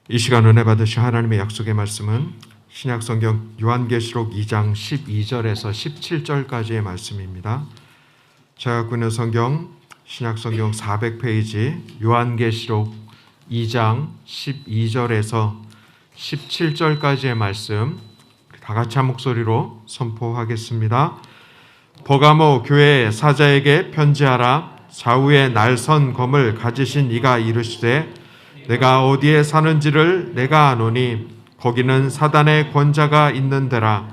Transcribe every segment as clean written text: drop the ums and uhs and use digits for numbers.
이 시간 은혜 받으실 하나님의 약속의 말씀은 신약성경 요한계시록 2장 12절에서 17절까지의 말씀입니다. 제가 갖고 있는 성경 신약성경 400페이지 요한계시록 2장 12절에서 17절까지의 말씀 다 같이 한 목소리로 선포하겠습니다. 버가모 교회 사자에게 편지하라. 좌우에 날선 검을 가지신 이가 이르시되 내가 어디에 사는지를 내가 아노니 거기는 사단의 권자가 있는 데라.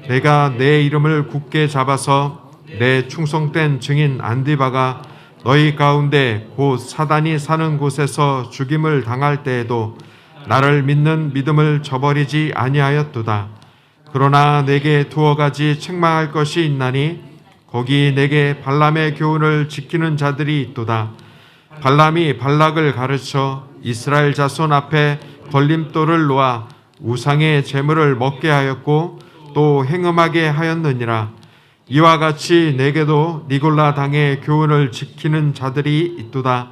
내가 내 이름을 굳게 잡아서 내 충성된 증인 안디바가 너희 가운데 곧 사단이 사는 곳에서 죽임을 당할 때에도 나를 믿는 믿음을 저버리지 아니하였도다. 그러나 내게 두어 가지 책망할 것이 있나니 거기 내게 발람의 교훈을 지키는 자들이 있도다. 발람이 발락을 가르쳐 이스라엘 자손 앞에 걸림돌을 놓아 우상의 제물을 먹게 하였고 또 행음하게 하였느니라. 이와 같이 내게도 니골라 당의 교훈을 지키는 자들이 있도다.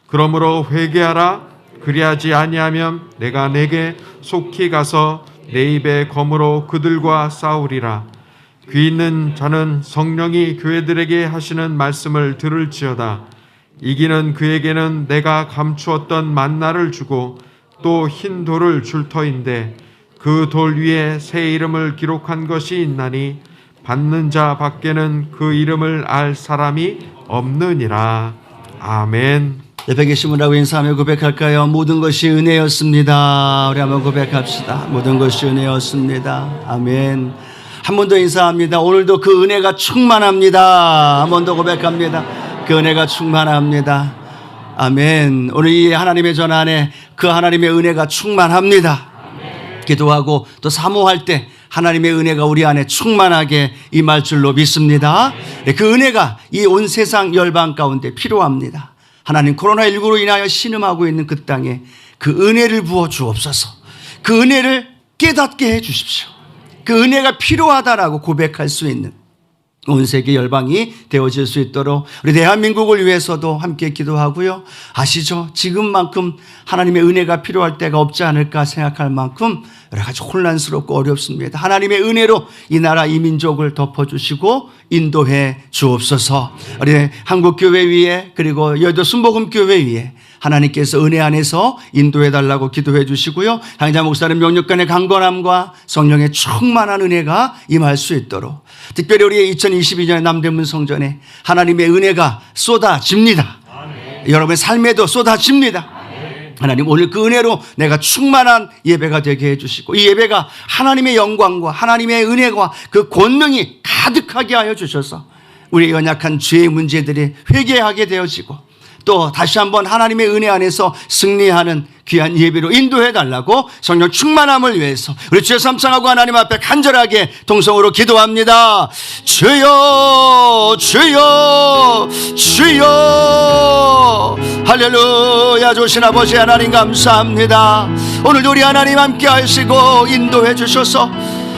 그러므로 회개하라. 그리하지 아니하면 내가 내게 속히 가서 내 입에 검으로 그들과 싸우리라. 귀 있는 자는 성령이 교회들에게 하시는 말씀을 들을지어다. 이기는 그에게는 내가 감추었던 만나를 주고 또 흰 돌을 줄 터인데 그 돌 위에 새 이름을 기록한 것이 있나니 받는 자 밖에는 그 이름을 알 사람이 없느니라. 아멘. 옆에 계신 분하고 인사하며 고백할까요? 모든 것이 은혜였습니다. 우리 한번 고백합시다. 모든 것이 은혜였습니다. 아멘. 한 번 더 인사합니다. 오늘도 그 은혜가 충만합니다. 한 번 더 고백합니다. 그 은혜가 충만합니다. 아멘. 오늘 이 하나님의 전화 안에 그 하나님의 은혜가 충만합니다. 아멘. 기도하고 또 사모할 때 하나님의 은혜가 우리 안에 충만하게 임할 줄로 믿습니다. 그 은혜가 이 온 세상 열방 가운데 필요합니다. 하나님 코로나19로 인하여 신음하고 있는 그 땅에 그 은혜를 부어 주옵소서. 그 은혜를 깨닫게 해 주십시오. 그 은혜가 필요하다라고 고백할 수 있는 온 세계 열방이 되어질 수 있도록 우리 대한민국을 위해서도 함께 기도하고요. 아시죠? 지금만큼 하나님의 은혜가 필요할 때가 없지 않을까 생각할 만큼 여러 가지 혼란스럽고 어렵습니다. 하나님의 은혜로 이 나라 이 민족을 덮어주시고 인도해 주옵소서. 우리 한국교회 위에 그리고 여의도 순복음교회 위에 하나님께서 은혜 안에서 인도해 달라고 기도해 주시고요. 당장 목사님 명령간의 강건함과 성령의 충만한 은혜가 임할 수 있도록 특별히 우리 2022년 남대문 성전에 하나님의 은혜가 쏟아집니다. 아멘. 여러분의 삶에도 쏟아집니다. 아멘. 하나님 오늘 그 은혜로 내가 충만한 예배가 되게 해주시고 이 예배가 하나님의 영광과 하나님의 은혜와 그 권능이 가득하게 하여 주셔서 우리의 연약한 죄의 문제들이 회개하게 되어지고 또 다시 한번 하나님의 은혜 안에서 승리하는 귀한 예배로 인도해 달라고 성령 충만함을 위해서 우리 주여 삼창하고 하나님 앞에 간절하게 동성으로 기도합니다. 주여 주여 주여 할렐루야. 조신 아버지 하나님 감사합니다. 오늘도 우리 하나님 함께 하시고 인도해 주셔서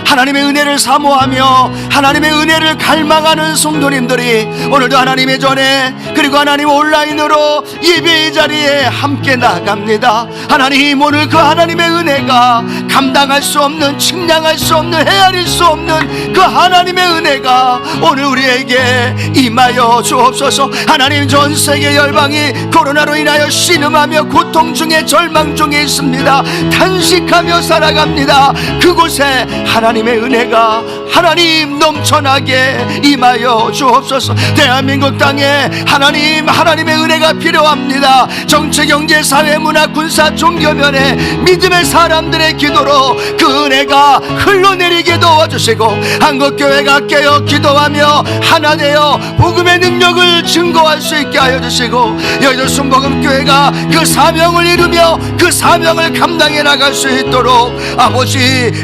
하나님의 은혜를 사모하며 하나님의 은혜를 갈망하는 성도님들이 오늘도 하나님의 전에 그리고 하나님 온라인으로 예배의 자리에 함께 나갑니다. 하나님 오늘 그 하나님의 은혜가 감당할 수 없는 측량할 수 없는 헤아릴 수 없는 그 하나님의 은혜가 오늘 우리에게 임하여 주옵소서. 하나님 전 세계 열방이 코로나로 인하여 신음하며 고통 중에 절망 중에 있습니다. 탄식하며 살아갑니다. 그곳에 하나님의 은혜가 하나님 넘쳐나게 임하여 주옵소서. 대한민국 땅에 하나님의 은혜가 필요합니다. 정치, 경제, 사회, 문화, 군사, 종교면에 믿음의 사람들의 기도로 그 은혜가 흘러내리게 도와주시고 한국교회가 깨어 기도하며 하나 되어 복음의 능력을 증거할 수 있게 하여 주시고 여의도 순복음교회가 그 사명을 이루며 그 사명을 감당해 나갈 수 있도록 아버지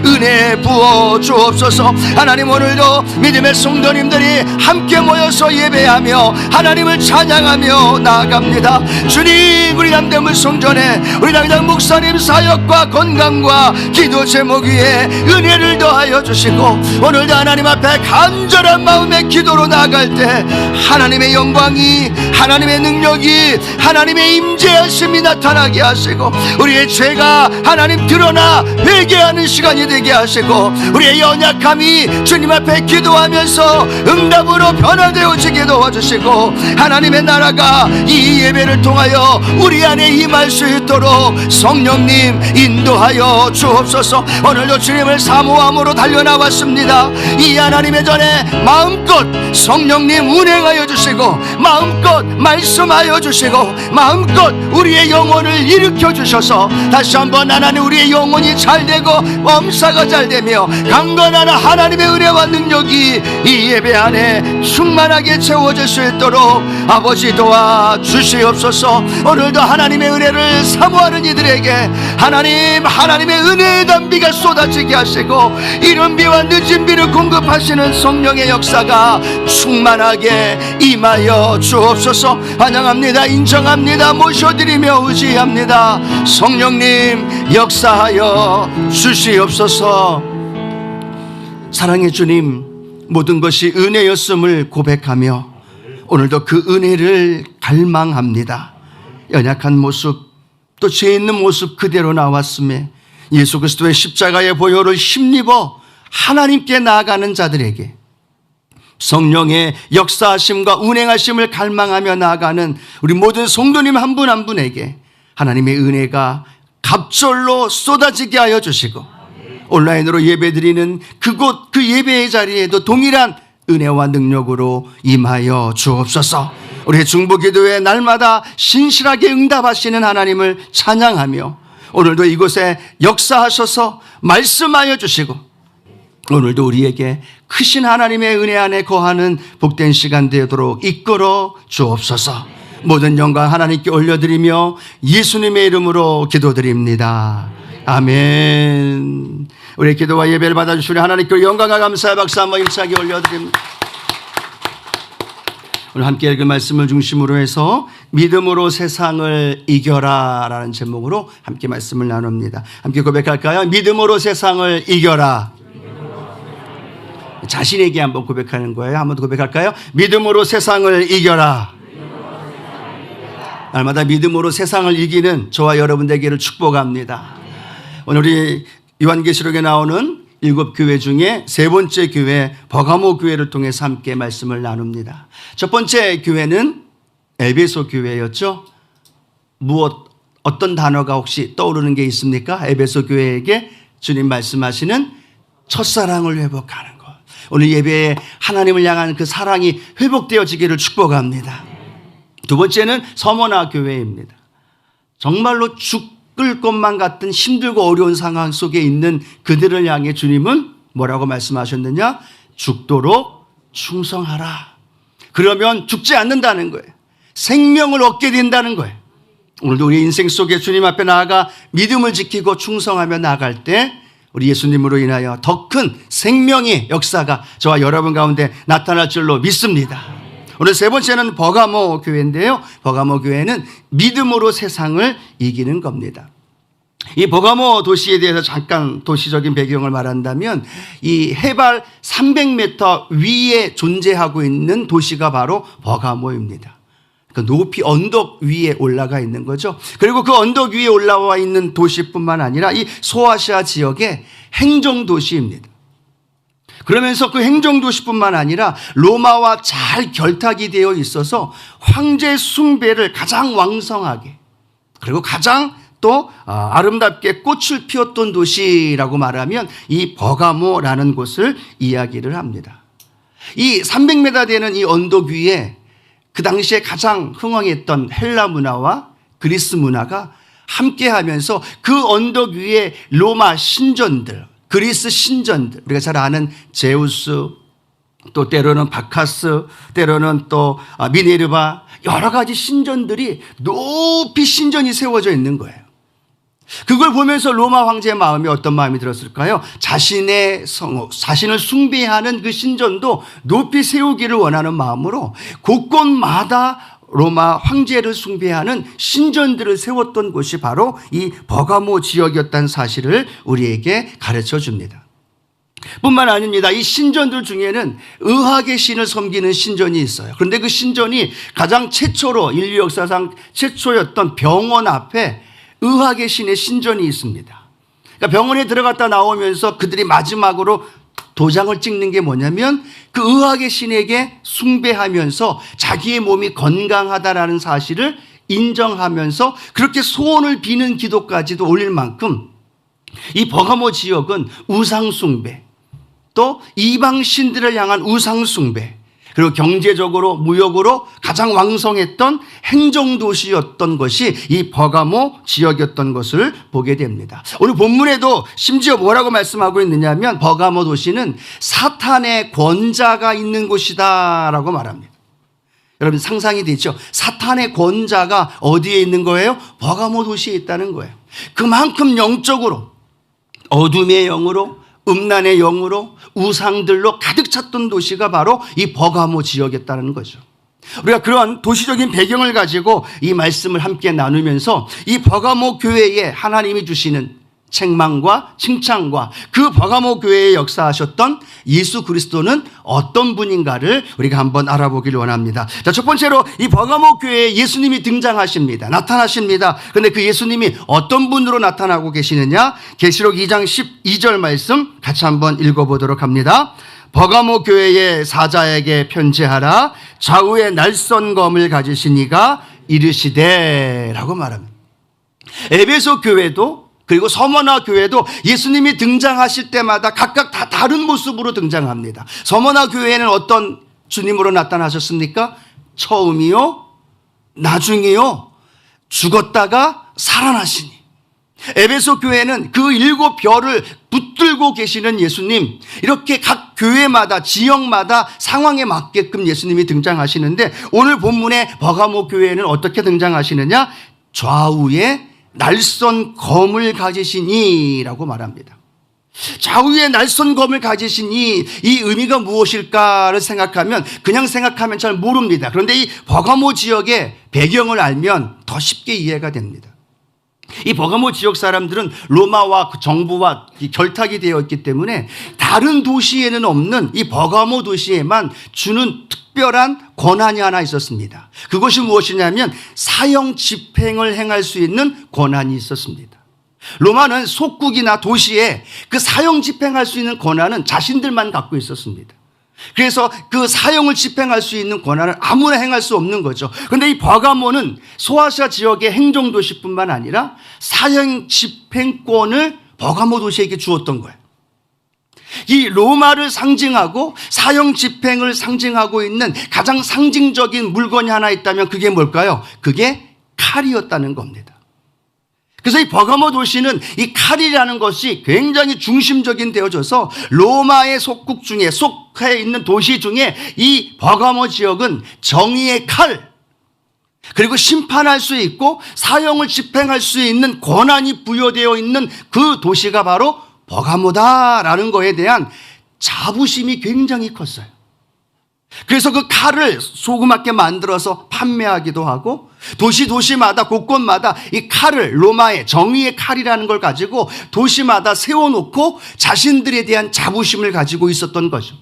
은혜 부어 임하여 주옵소서. 하나님, 오늘도 믿음의 성도님들이 함께 모여서 예배하며 하나님을 찬양하며 나아갑니다. 주님, 우리 남대문 성전에 우리 당당 목사님 사역과 건강과 기도 제목 위에 은혜를 더하여 주시고, 오늘도 하나님 앞에 간절한 마음의 기도로 나아갈 때 하나님의 영광이, 하나님의 능력이, 하나님의 임재하심이 나타나게 하시고, 우리의 죄가 하나님 드러나 회개하는 시간이 되게 하시고, 우리의 연약함이 주님 앞에 기도하면서 응답으로 변화되어지게 도와주시고, 하나님의 나라가 이 예배를 통하여 우리 안에 임할 수 있도록 성령님 인도하여 주옵소서. 오늘도 주님을 사모함으로 달려나왔습니다. 이 하나님의 전에 마음껏 성령님 운행하여 주시고, 마음껏 말씀하여 주시고, 마음껏 우리의 영혼을 일으켜 주셔서 다시 한번 하나님 우리의 영혼이 잘되고 범사가 잘되며 강건한 하나님의 은혜와 능력이 이 예배 안에 충만하게 채워질 수 있도록 아버지 도와주시옵소서. 오늘도 하나님의 은혜를 사모하는 이들에게 하나님의 은혜의 단비가 쏟아지게 하시고, 이른 비와 늦은 비를 공급하시는 성령의 역사가 충만하게 임하여 주옵소서. 환영합니다. 인정합니다. 모셔드리며 의지합니다. 성령님 역사하여 주시옵소서. 사랑의 주님, 모든 것이 은혜였음을 고백하며 오늘도 그 은혜를 갈망합니다. 연약한 모습, 또 죄 있는 모습 그대로 나왔음에 예수 그리스도의 십자가의 보혈을 힘입어 하나님께 나아가는 자들에게 성령의 역사하심과 운행하심을 갈망하며 나아가는 우리 모든 성도님 한 분 한 분에게 하나님의 은혜가 갑절로 쏟아지게 하여 주시고, 온라인으로 예배드리는 그곳 그 예배의 자리에도 동일한 은혜와 능력으로 임하여 주옵소서. 우리의 중보기도회 날마다 신실하게 응답하시는 하나님을 찬양하며 오늘도 이곳에 역사하셔서 말씀하여 주시고, 오늘도 우리에게 크신 하나님의 은혜 안에 거하는 복된 시간 되도록 이끌어 주옵소서. 모든 영광 하나님께 올려드리며 예수님의 이름으로 기도드립니다. 아멘. 우리 기도와 예배를 받아주시는 하나님께 영광과 감사의 박수 한번 힘차게 올려드립니다. 오늘 함께 읽은 말씀을 중심으로 해서 믿음으로 세상을 이겨라 라는 제목으로 함께 말씀을 나눕니다. 함께 고백할까요? 믿음으로 세상을 이겨라. 자신에게 한번 고백하는 거예요. 한번 더 고백할까요? 믿음으로 세상을 이겨라. 날마다 믿음으로 세상을 이기는 저와 여러분 되기를 축복합니다. 오늘 우리 요한계시록에 나오는 7교회 중에 세 번째 교회 버가모 교회를 통해서 함께 말씀을 나눕니다. 첫 번째 교회는 에베소 교회였죠. 어떤 단어가 혹시 떠오르는 게 있습니까? 에베소 교회에게 주님 말씀하시는 첫사랑을 회복하는 것. 오늘 예배에 하나님을 향한 그 사랑이 회복되어지기를 축복합니다. 두 번째는 서머나 교회입니다. 정말로 죽을 것만 같은 힘들고 어려운 상황 속에 있는 그들을 향해 주님은 뭐라고 말씀하셨느냐? 죽도록 충성하라. 그러면 죽지 않는다는 거예요. 생명을 얻게 된다는 거예요. 오늘도 우리 인생 속에 주님 앞에 나아가 믿음을 지키고 충성하며 나아갈 때 우리 예수님으로 인하여 더 큰 생명의 역사가 저와 여러분 가운데 나타날 줄로 믿습니다. 오늘 세 번째는 버가모 교회인데요. 버가모 교회는 믿음으로 세상을 이기는 겁니다. 이 버가모 도시에 대해서 잠깐 도시적인 배경을 말한다면 이 해발 300m 위에 존재하고 있는 도시가 바로 버가모입니다. 그 높이 언덕 위에 올라가 있는 거죠. 그리고 그 언덕 위에 올라와 있는 도시뿐만 아니라 이 소아시아 지역의 행정도시입니다. 그러면서 그 행정도시뿐만 아니라 로마와 잘 결탁이 되어 있어서 황제 숭배를 가장 왕성하게, 그리고 가장 또 아름답게 꽃을 피웠던 도시라고 말하면 이 버가모라는 곳을 이야기를 합니다. 이 300m 되는 이 언덕 위에 그 당시에 가장 흥황했던 헬라 문화와 그리스 문화가 함께하면서 그 언덕 위에 로마 신전들, 그리스 신전들, 우리가 잘 아는 제우스, 또 때로는 바카스, 때로는 또 미네르바, 여러 가지 신전들이 높이 신전이 세워져 있는 거예요. 그걸 보면서 로마 황제의 마음이 어떤 마음이 들었을까요? 자신의 성호, 자신을 숭배하는 그 신전도 높이 세우기를 원하는 마음으로 곳곳마다 로마 황제를 숭배하는 신전들을 세웠던 곳이 바로 이 버가모 지역이었다는 사실을 우리에게 가르쳐 줍니다. 뿐만 아닙니다. 이 신전들 중에는 의학의 신을 섬기는 신전이 있어요. 그런데 그 신전이 가장 최초로 인류 역사상 최초였던 병원 앞에 의학의 신의 신전이 있습니다. 그러니까 병원에 들어갔다 나오면서 그들이 마지막으로 도장을 찍는 게 뭐냐면 그 의학의 신에게 숭배하면서 자기의 몸이 건강하다라는 사실을 인정하면서 그렇게 소원을 비는 기도까지도 올릴 만큼 이 버가모 지역은 우상숭배, 또 이방 신들을 향한 우상숭배, 그리고 경제적으로 무역으로 가장 왕성했던 행정도시였던 것이 이 버가모 지역이었던 것을 보게 됩니다. 오늘 본문에도 심지어 뭐라고 말씀하고 있느냐면 버가모 도시는 사탄의 권자가 있는 곳이다라고 말합니다. 여러분 상상이 되죠? 사탄의 권자가 어디에 있는 거예요? 버가모 도시에 있다는 거예요. 그만큼 영적으로 어둠의 영으로 음란의 영으로 우상들로 가득 찼던 도시가 바로 이 버가모 지역이었다는 거죠. 우리가 그런 도시적인 배경을 가지고 이 말씀을 함께 나누면서 이 버가모 교회에 하나님이 주시는 책망과 칭찬과 그 버가모 교회에 역사하셨던 예수 그리스도는 어떤 분인가를 우리가 한번 알아보기를 원합니다. 자, 첫 번째로 이 버가모 교회에 예수님이 등장하십니다. 나타나십니다. 그런데 그 예수님이 어떤 분으로 나타나고 계시느냐? 계시록 2장 12절 말씀 같이 한번 읽어보도록 합니다. 버가모 교회의 사자에게 편지하라. 좌우에 날선 검을 가지신 이가 이르시되 라고 말합니다. 에베소 교회도 그리고 서머나 교회도 예수님이 등장하실 때마다 각각 다 다른 모습으로 등장합니다. 서머나 교회에는 어떤 주님으로 나타나셨습니까? 처음이요, 나중이요, 죽었다가 살아나시니. 에베소 교회는 그 7별을 붙들고 계시는 예수님, 이렇게 각 교회마다 지역마다 상황에 맞게끔 예수님이 등장하시는데 오늘 본문의 버가모 교회는 어떻게 등장하시느냐? 좌우에 날선 검을 가지시니라고 말합니다. 좌우에 날선 검을 가지시니 이 의미가 무엇일까를 생각하면 그냥 생각하면 잘 모릅니다. 그런데 이 버가모 지역의 배경을 알면 더 쉽게 이해가 됩니다. 이 버가모 지역 사람들은 로마와 그 정부와 결탁이 되어 있기 때문에 다른 도시에는 없는 이 버가모 도시에만 주는 특별한 권한이 하나 있었습니다. 그것이 무엇이냐면 사형 집행을 행할 수 있는 권한이 있었습니다. 로마는 속국이나 도시에 그 사형 집행할 수 있는 권한은 자신들만 갖고 있었습니다. 그래서 그 사형을 집행할 수 있는 권한을 아무나 행할 수 없는 거죠. 그런데 이 버가모는 소아시아 지역의 행정도시뿐만 아니라 사형 집행권을 버가모 도시에게 주었던 거예요. 이 로마를 상징하고 사형 집행을 상징하고 있는 가장 상징적인 물건이 하나 있다면 그게 뭘까요? 그게 칼이었다는 겁니다. 그래서 이 버가모 도시는 이 칼이라는 것이 굉장히 중심적인 되어져서 로마의 속국 중에 속해 있는 도시 중에 이 버가모 지역은 정의의 칼, 그리고 심판할 수 있고 사형을 집행할 수 있는 권한이 부여되어 있는 그 도시가 바로 버가모다라는 거에 대한 자부심이 굉장히 컸어요. 그래서 그 칼을 소그맣게 만들어서 판매하기도 하고 도시마다 곳곳마다 이 칼을 로마의 정의의 칼이라는 걸 가지고 도시마다 세워놓고 자신들에 대한 자부심을 가지고 있었던 거죠.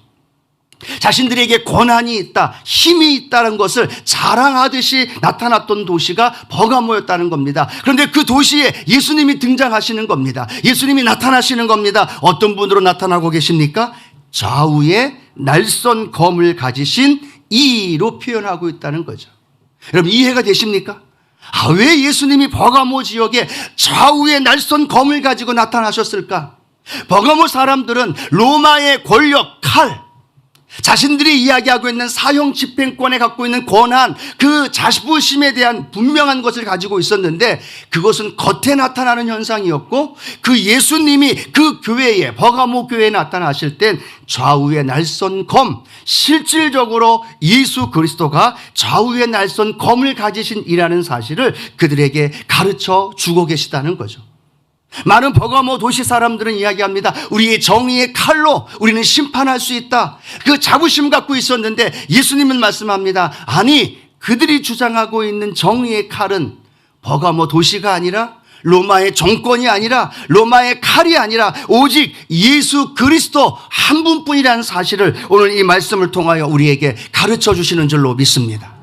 자신들에게 권한이 있다, 힘이 있다는 것을 자랑하듯이 나타났던 도시가 버가모였다는 겁니다. 그런데 그 도시에 예수님이 등장하시는 겁니다. 예수님이 나타나시는 겁니다. 어떤 분으로 나타나고 계십니까? 좌우에 날선 검을 가지신 이로 표현하고 있다는 거죠. 여러분 이해가 되십니까? 왜 예수님이 버가모 지역에 좌우에 날선 검을 가지고 나타나셨을까? 버가모 사람들은 로마의 권력, 칼, 자신들이 이야기하고 있는 사형 집행권에 갖고 있는 권한, 그 자부심에 대한 분명한 것을 가지고 있었는데 그것은 겉에 나타나는 현상이었고 그 예수님이 그 교회에 버가모 교회에 나타나실 땐 좌우에 날선 검, 실질적으로 예수 그리스도가 좌우에 날선 검을 가지신 이라는 사실을 그들에게 가르쳐 주고 계시다는 거죠. 많은 버가모 도시 사람들은 이야기합니다. 우리의 정의의 칼로 우리는 심판할 수 있다. 그 자부심 갖고 있었는데 예수님은 말씀합니다. 아니, 그들이 주장하고 있는 정의의 칼은 버가모 도시가 아니라, 로마의 정권이 아니라, 로마의 칼이 아니라 오직 예수 그리스도 한 분뿐이라는 사실을 오늘 이 말씀을 통하여 우리에게 가르쳐 주시는 줄로 믿습니다.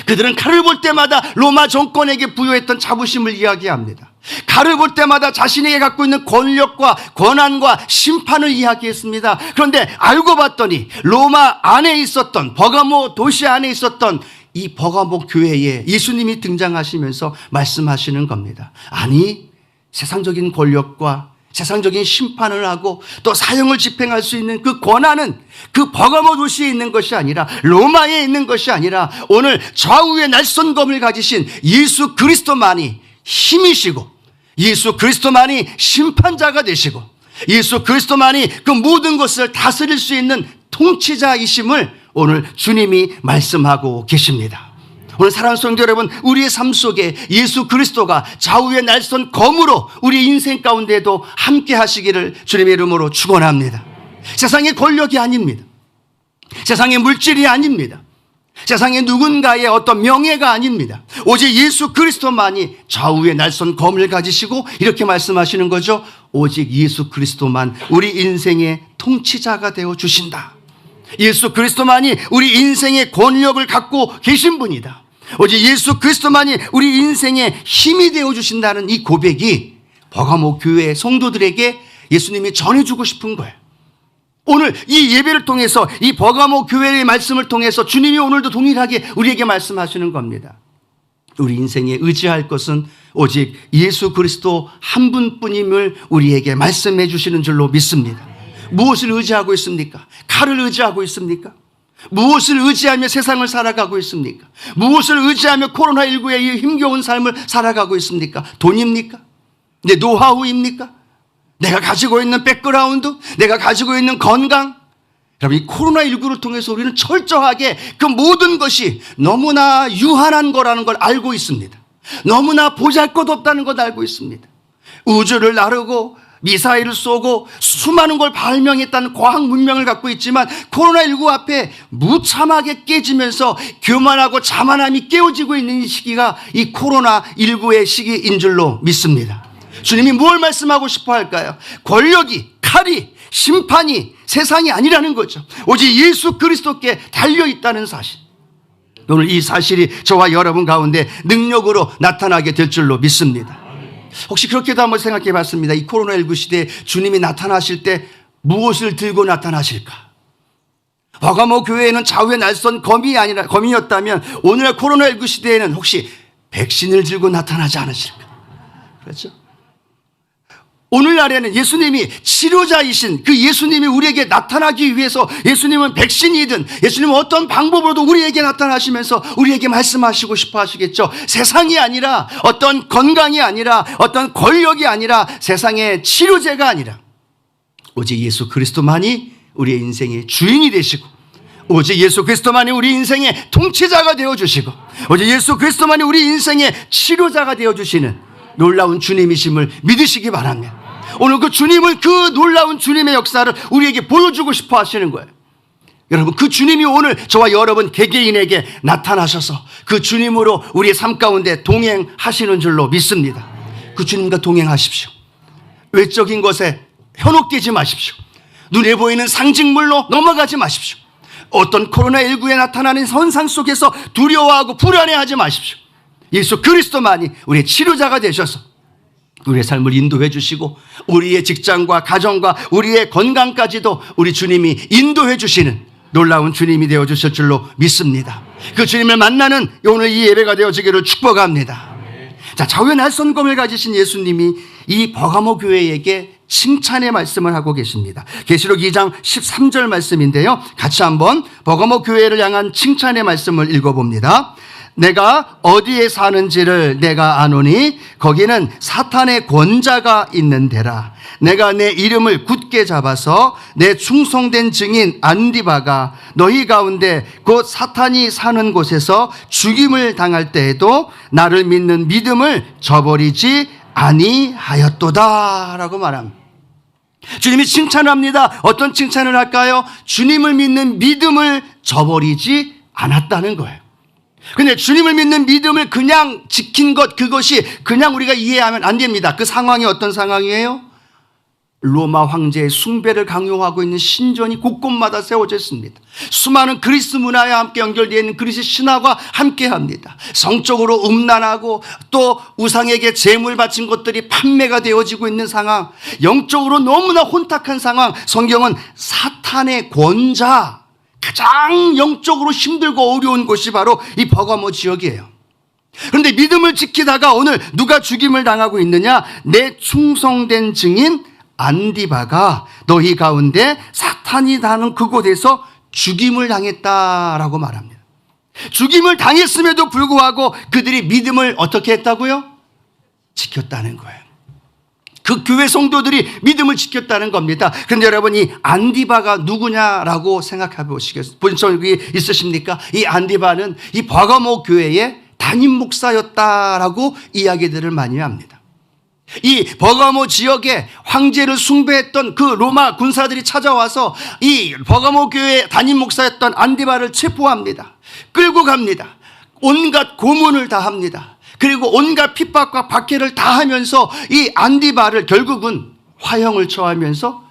그들은 칼을 볼 때마다 로마 정권에게 부여했던 자부심을 이야기합니다. 칼을 볼 때마다 자신에게 갖고 있는 권력과 권한과 심판을 이야기했습니다. 그런데 알고 봤더니 로마 안에 있었던, 버가모 도시 안에 있었던 이 버가모 교회에 예수님이 등장하시면서 말씀하시는 겁니다. 아니, 세상적인 권력과 세상적인 심판을 하고 또 사형을 집행할 수 있는 그 권한은 그 버가모 도시에 있는 것이 아니라, 로마에 있는 것이 아니라, 오늘 좌우의 날선 검을 가지신 예수 그리스도만이 힘이시고, 예수 그리스도만이 심판자가 되시고, 예수 그리스도만이 그 모든 것을 다스릴 수 있는 통치자이심을 오늘 주님이 말씀하고 계십니다. 오늘 사랑하는 성도 여러분, 우리의 삶 속에 예수 그리스도가 좌우의 날선 검으로 우리 인생 가운데도 함께 하시기를 주님의 이름으로 축원합니다. 세상의 권력이 아닙니다. 세상의 물질이 아닙니다. 세상의 누군가의 어떤 명예가 아닙니다. 오직 예수 그리스도만이 좌우의 날선 검을 가지시고 이렇게 말씀하시는 거죠. 오직 예수 그리스도만 우리 인생의 통치자가 되어 주신다. 예수 그리스도만이 우리 인생의 권력을 갖고 계신 분이다. 오직 예수 그리스도만이 우리 인생의 힘이 되어 주신다는 이 고백이 버가모 교회 성도들에게 예수님이 전해주고 싶은 거예요. 오늘 이 예배를 통해서, 이 버가모 교회의 말씀을 통해서 주님이 오늘도 동일하게 우리에게 말씀하시는 겁니다. 우리 인생에 의지할 것은 오직 예수 그리스도 한 분뿐임을 우리에게 말씀해 주시는 줄로 믿습니다. 무엇을 의지하고 있습니까? 칼을 의지하고 있습니까? 무엇을 의지하며 세상을 살아가고 있습니까? 무엇을 의지하며 코로나19의 이 힘겨운 삶을 살아가고 있습니까? 돈입니까? 내 노하우입니까? 내가 가지고 있는 백그라운드? 내가 가지고 있는 건강? 여러분, 이 코로나19를 통해서 우리는 철저하게 그 모든 것이 너무나 유한한 거라는 걸 알고 있습니다. 너무나 보잘것없다는 걸 알고 있습니다. 우주를 나르고 미사일을 쏘고 수많은 걸 발명했다는 과학 문명을 갖고 있지만 코로나19 앞에 무참하게 깨지면서 교만하고 자만함이 깨어지고 있는 이 시기가 이 코로나19의 시기인 줄로 믿습니다. 주님이 뭘 말씀하고 싶어 할까요? 권력이, 칼이, 심판이 세상이 아니라는 거죠. 오직 예수 그리스도께 달려있다는 사실. 오늘 이 사실이 저와 여러분 가운데 능력으로 나타나게 될 줄로 믿습니다. 혹시 그렇게도 한번 생각해 봤습니다. 이 코로나19 시대에 주님이 나타나실 때 무엇을 들고 나타나실까? 버가모 교회에는 좌우의 날선 검이었다면 오늘날 코로나19 시대에는 혹시 백신을 들고 나타나지 않으실까? 그렇죠? 오늘날에는 예수님이 치료자이신 그 예수님이 우리에게 나타나기 위해서 예수님은 백신이든 예수님은 어떤 방법으로도 우리에게 나타나시면서 우리에게 말씀하시고 싶어 하시겠죠. 세상이 아니라, 어떤 건강이 아니라, 어떤 권력이 아니라, 세상의 치료제가 아니라 오직 예수 그리스도만이 우리의 인생의 주인이 되시고, 오직 예수 그리스도만이 우리 인생의 통치자가 되어주시고, 오직 예수 그리스도만이 우리 인생의 치료자가 되어주시는 놀라운 주님이심을 믿으시기 바랍니다. 오늘 그 주님은, 그 놀라운 주님의 역사를 우리에게 보여주고 싶어 하시는 거예요. 여러분, 그 주님이 오늘 저와 여러분 개개인에게 나타나셔서 그 주님으로 우리의 삶 가운데 동행하시는 줄로 믿습니다. 그 주님과 동행하십시오. 외적인 것에 현혹되지 마십시오. 눈에 보이는 상징물로 넘어가지 마십시오. 어떤 코로나19에 나타나는 현상 속에서 두려워하고 불안해하지 마십시오. 예수 그리스도만이 우리의 치료자가 되셔서 우리의 삶을 인도해 주시고, 우리의 직장과 가정과 우리의 건강까지도 우리 주님이 인도해 주시는 놀라운 주님이 되어 주실 줄로 믿습니다. 그 주님을 만나는 오늘 이 예배가 되어지기를 축복합니다. 자, 좌우의 날선 검을 가지신 예수님이 이 버가모 교회에게 칭찬의 말씀을 하고 계십니다. 계시록 2장 13절 말씀인데요, 같이 한번 버가모 교회를 향한 칭찬의 말씀을 읽어봅니다. 내가 어디에 사는지를 내가 아노니 거기는 사탄의 권자가 있는 데라. 내가 내 이름을 굳게 잡아서 내 충성된 증인 안디바가 너희 가운데 곧 사탄이 사는 곳에서 죽임을 당할 때에도 나를 믿는 믿음을 저버리지 아니하였도다라고 말합니다. 주님이 칭찬합니다. 어떤 칭찬을 할까요? 주님을 믿는 믿음을 저버리지 않았다는 거예요. 근데 주님을 믿는 믿음을 그냥 지킨 것, 그것이 그냥 우리가 이해하면 안 됩니다. 그 상황이 어떤 상황이에요? 로마 황제의 숭배를 강요하고 있는 신전이 곳곳마다 세워져 있습니다. 수많은 그리스 문화와 함께 연결되어 있는 그리스 신화가 함께합니다. 성적으로 음란하고 또 우상에게 제물 바친 것들이 판매가 되어지고 있는 상황, 영적으로 너무나 혼탁한 상황. 성경은 사탄의 권자, 가장 영적으로 힘들고 어려운 곳이 바로 이 버가모 지역이에요. 그런데 믿음을 지키다가 오늘 누가 죽임을 당하고 있느냐? 내 충성된 증인 안디바가 너희 가운데 사탄이 다는 그곳에서 죽임을 당했다라고 말합니다. 죽임을 당했음에도 불구하고 그들이 믿음을 어떻게 했다고요? 지켰다는 거예요. 그 교회 성도들이 믿음을 지켰다는 겁니다. 그런데 여러분, 이 안디바가 누구냐라고 생각해 보시겠어요? 본 적이 있으십니까? 이 안디바는 이 버가모 교회의 담임 목사였다라고 이야기들을 많이 합니다. 이 버가모 지역에 황제를 숭배했던 그 로마 군사들이 찾아와서 이 버가모 교회 담임 목사였던 안디바를 체포합니다. 끌고 갑니다. 온갖 고문을 다 합니다. 그리고 온갖 핍박과 박해를 다 하면서 이 안디바를 결국은 화형을 처하면서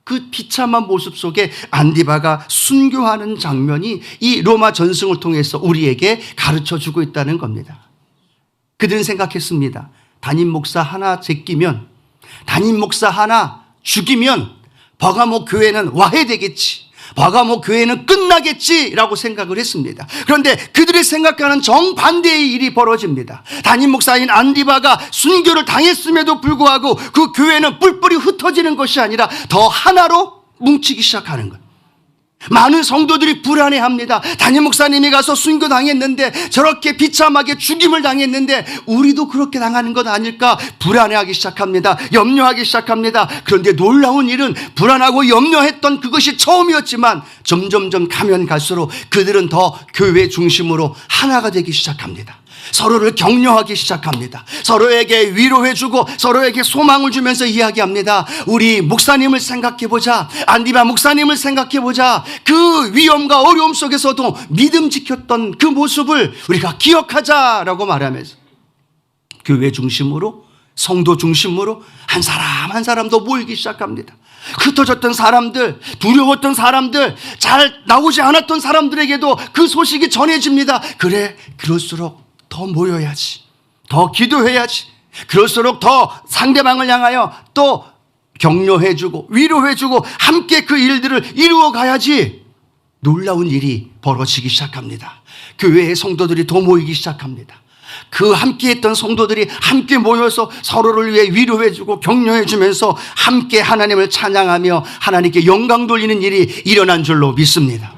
그 비참한 모습 속에 안디바가 순교하는 장면이 이 로마 전승을 통해서 우리에게 가르쳐 주고 있다는 겁니다. 그들은 생각했습니다. 담임 목사 하나 제끼면, 담임 목사 하나 죽이면 버가모 교회는 와해되겠지, 버가모 교회는 끝나겠지라고 생각을 했습니다. 그런데 그들이 생각하는 정반대의 일이 벌어집니다. 담임 목사인 안디바가 순교를 당했음에도 불구하고 그 교회는 뿔뿔이 흩어지는 것이 아니라 더 하나로 뭉치기 시작하는 거예요. 많은 성도들이 불안해합니다. 담임 목사님이 가서 순교당했는데, 저렇게 비참하게 죽임을 당했는데 우리도 그렇게 당하는 것 아닐까 불안해하기 시작합니다. 염려하기 시작합니다. 그런데 놀라운 일은 불안하고 염려했던 그것이 처음이었지만 점점점 가면 갈수록 그들은 더 교회 중심으로 하나가 되기 시작합니다. 서로를 격려하기 시작합니다. 서로에게 위로해주고 서로에게 소망을 주면서 이야기합니다. 우리 목사님을 생각해보자. 안디바 목사님을 생각해보자. 그 위험과 어려움 속에서도 믿음 지켰던 그 모습을 우리가 기억하자라고 말하면서 교회 중심으로, 성도 중심으로 한 사람 한 사람 더 모이기 시작합니다. 흩어졌던 사람들, 두려웠던 사람들, 잘 나오지 않았던 사람들에게도 그 소식이 전해집니다. 그래, 그럴수록 더 모여야지, 더 기도해야지, 그럴수록 더 상대방을 향하여 또 격려해주고 위로해주고 함께 그 일들을 이루어 가야지. 놀라운 일이 벌어지기 시작합니다. 교회의 성도들이 더 모이기 시작합니다. 그 함께했던 성도들이 함께 모여서 서로를 위해 위로해주고 격려해주면서 함께 하나님을 찬양하며 하나님께 영광 돌리는 일이 일어난 줄로 믿습니다.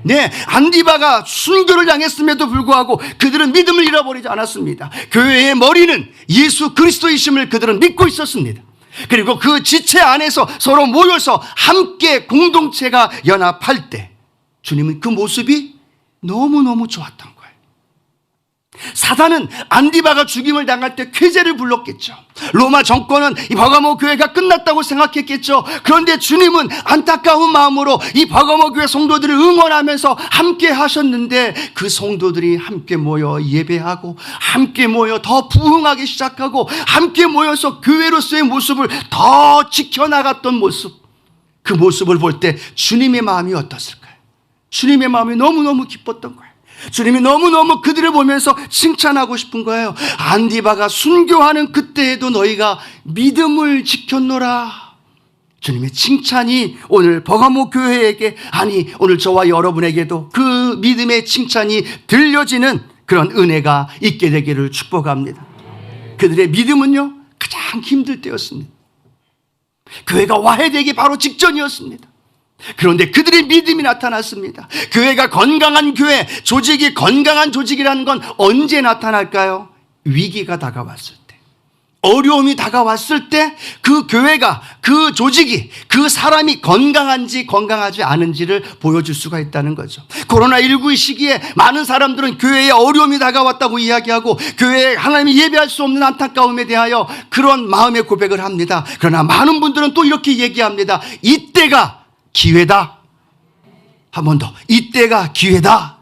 네, 안디바가 순교를 당했음에도 불구하고 그들은 믿음을 잃어버리지 않았습니다. 교회의 머리는 예수 그리스도이심을 그들은 믿고 있었습니다. 그리고 그 지체 안에서 서로 모여서 함께 공동체가 연합할 때 주님은 그 모습이 너무너무 좋았던 거예요. 사단은 안디바가 죽임을 당할 때 쾌재를 불렀겠죠. 로마 정권은 이 버가모 교회가 끝났다고 생각했겠죠. 그런데 주님은 안타까운 마음으로 이 버가모 교회 성도들을 응원하면서 함께 하셨는데, 그 성도들이 함께 모여 예배하고 함께 모여 더 부흥하기 시작하고 함께 모여서 교회로서의 모습을 더 지켜나갔던 모습, 그 모습을 볼 때 주님의 마음이 어떻을까요? 주님의 마음이 너무너무 기뻤던 거예요. 주님이 너무너무 그들을 보면서 칭찬하고 싶은 거예요. 안디바가 순교하는 그때에도 너희가 믿음을 지켰노라. 주님의 칭찬이 오늘 버가모 교회에게, 아니 오늘 저와 여러분에게도 그 믿음의 칭찬이 들려지는 그런 은혜가 있게 되기를 축복합니다. 그들의 믿음은요, 가장 힘들 때였습니다. 교회가 와해되기 바로 직전이었습니다. 그런데 그들의 믿음이 나타났습니다. 교회가 건강한 교회, 조직이 건강한 조직이라는 건 언제 나타날까요? 위기가 다가왔을 때, 어려움이 다가왔을 때 그 교회가, 그 조직이, 그 사람이 건강한지 건강하지 않은지를 보여줄 수가 있다는 거죠. 코로나19 시기에 많은 사람들은 교회에 어려움이 다가왔다고 이야기하고 교회에 하나님이 예배할 수 없는 안타까움에 대하여 그런 마음의 고백을 합니다. 그러나 많은 분들은 또 이렇게 얘기합니다. 이때가 기회다. 한 번 더. 이때가 기회다.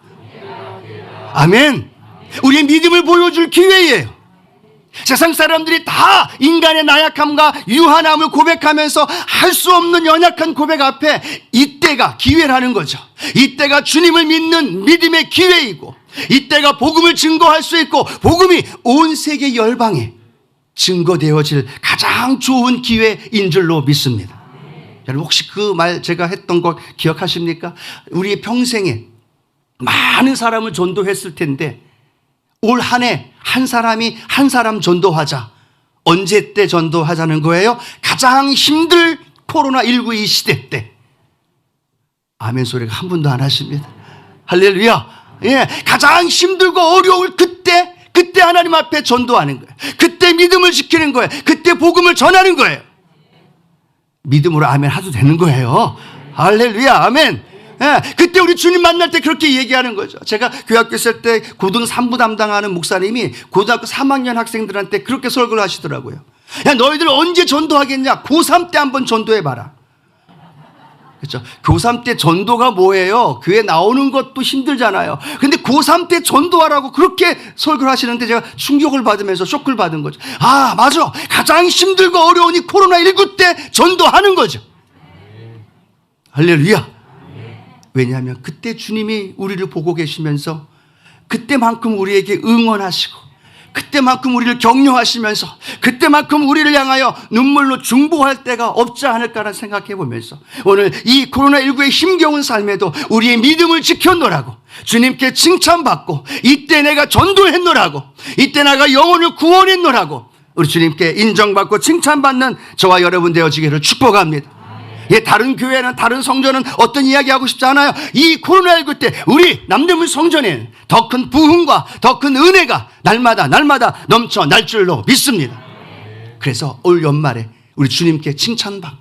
아멘. 우리의 믿음을 보여줄 기회예요. 세상 사람들이 다 인간의 나약함과 유한함을 고백하면서 할 수 없는 연약한 고백 앞에 이때가 기회라는 거죠. 이때가 주님을 믿는 믿음의 기회이고, 이때가 복음을 증거할 수 있고 복음이 온 세계 열방에 증거되어질 가장 좋은 기회인 줄로 믿습니다. 여러분 혹시 그 말 제가 했던 거 기억하십니까? 우리 평생에 많은 사람을 전도했을 텐데 올 한 해 한 사람이 한 사람 전도하자. 언제 때 전도하자는 거예요? 가장 힘들 코로나19 이 시대 때. 아멘 소리가 한 분도 안 하십니다. 할렐루야. 예, 가장 힘들고 어려울 그때 하나님 앞에 전도하는 거예요. 그때 믿음을 지키는 거예요. 그때 복음을 전하는 거예요. 믿음으로 아멘 하도 되는 거예요. 할렐루야. 아멘. 예, 그때 우리 주님 만날 때 그렇게 얘기하는 거죠. 제가 교학교 있을 때 고등 3부 담당하는 목사님이 고등학교 3학년 학생들한테 그렇게 설교를 하시더라고요. 야, 너희들 언제 전도하겠냐? 고3 때 한번 전도해봐라. 그렇죠. 고3 때 전도가 뭐예요? 교회 나오는 것도 힘들잖아요. 근데 고3 때 전도하라고 그렇게 설교를 하시는데 제가 충격을 받으면서 쇼크를 받은 거죠. 아, 맞아. 가장 힘들고 어려운 이 코로나19 때 전도하는 거죠. 할렐루야. 왜냐하면 그때 주님이 우리를 보고 계시면서 그때만큼 우리에게 응원하시고 그때만큼 우리를 격려하시면서 그때만큼 우리를 향하여 눈물로 중보할 때가 없지 않을까라는 생각해 보면서 오늘 이 코로나19의 힘겨운 삶에도 우리의 믿음을 지켰노라고, 주님께 칭찬받고 이때 내가 전도했노라고, 이때 내가 영혼을 구원했노라고 우리 주님께 인정받고 칭찬받는 저와 여러분 되어지기를 축복합니다. 예, 다른 교회는 다른 성전은 어떤 이야기하고 싶지 않아요. 이 코로나19 때 우리 남대문 성전에 더 큰 부흥과 더 큰 은혜가 날마다 넘쳐 날 줄로 믿습니다. 그래서 올 연말에 우리 주님께 칭찬받고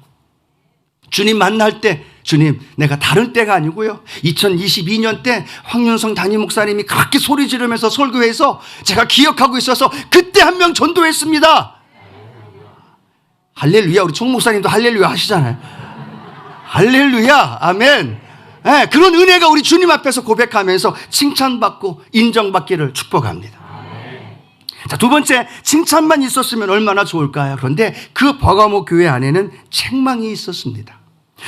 주님 만날 때 주님 내가 다른 때가 아니고요. 2022년 때 황윤성 담임 목사님이 그렇게 소리 지르면서 설교해서 제가 기억하고 있어서 그때 한 명 전도했습니다. 할렐루야. 우리 총 목사님도 할렐루야 하시잖아요. 할렐루야. 아멘. 네, 그런 은혜가 우리 주님 앞에서 고백하면서 칭찬받고 인정받기를 축복합니다. 자, 두 번째, 칭찬만 있었으면 얼마나 좋을까요? 그런데 그 버가모 교회 안에는 책망이 있었습니다.